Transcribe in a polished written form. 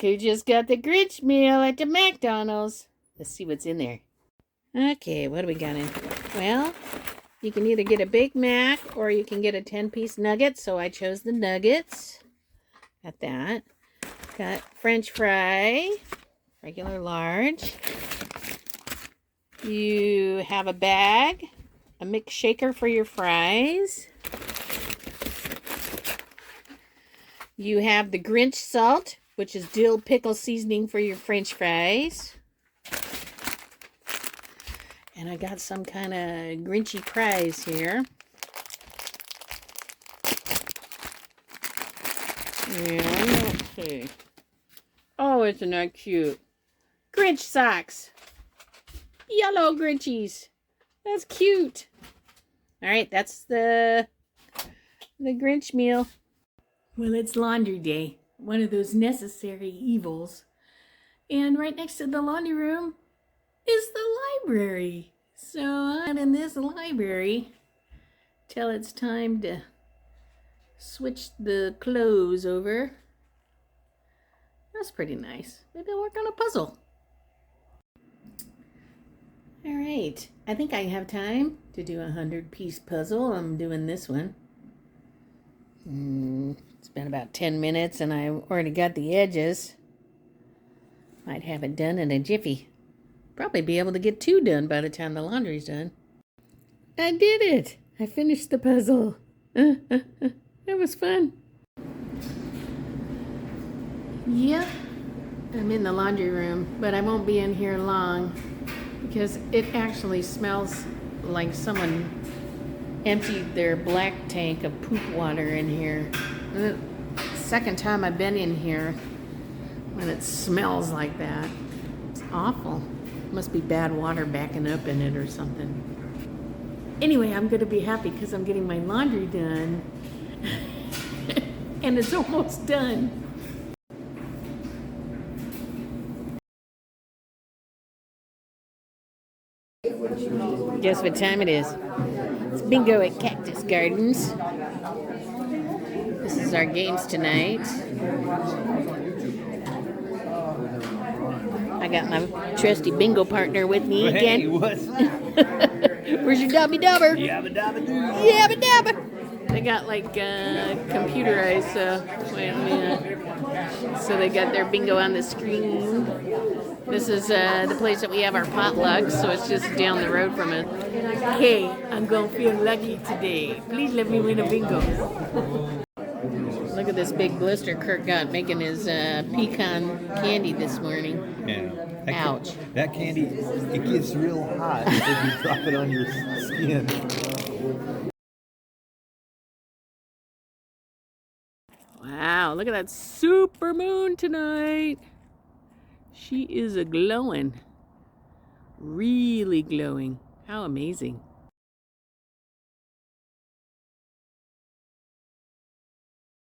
who just got the Grinch meal at the McDonald's. Let's see what's in there. Okay, what do we got in? Well, you can either get a Big Mac or you can get a 10-piece nugget, so I chose the nuggets. Got that. Got French fry, regular large. You have a bag, a mix shaker for your fries. You have the Grinch salt, which is dill pickle seasoning for your French fries. And I got some kind of Grinchy prize here. Yeah, let's see. Oh, isn't that cute? Grinch socks. Yellow Grinchies. That's cute. All right, that's the Grinch meal. Well, it's laundry day. One of those necessary evils. And right next to the laundry room is the library. So I'm in this library till it's time to switch the clothes over. That's pretty nice. Maybe I'll work on a puzzle. All right, I think I have time to do a 100-piece puzzle. I'm doing this one. It's been about 10 minutes and I already got the edges. Might have it done in a jiffy. Probably be able to get 2 done by the time the laundry's done. I did it! I finished the puzzle. That was fun. Yep, I'm in the laundry room, but I won't be in here long because it actually smells like someone emptied their black tank of poop water in here. Second time I've been in here when it smells like that. It's awful. Must be bad water backing up in it or something. Anyway, I'm going to be happy because I'm getting my laundry done. And it's almost done. Guess what time it is? It's bingo at Cactus Gardens. This is our games tonight. I got my trusty bingo partner with me again. Hey, what? Where's your dabby dabber? Yabba dabba doo. Yabba dabba. They got like computerized, so they got their bingo on the screen. This is the place that we have our potluck, so it's just down the road from it. Hey, I'm gonna feel lucky today. Please let me win a bingo. Look at this big blister Kurt got making his pecan candy this morning. Yeah. Ouch. That candy, it gets real hot if you drop it on your skin. Wow, look at that super moon tonight. She is a glowing. Really glowing. How amazing.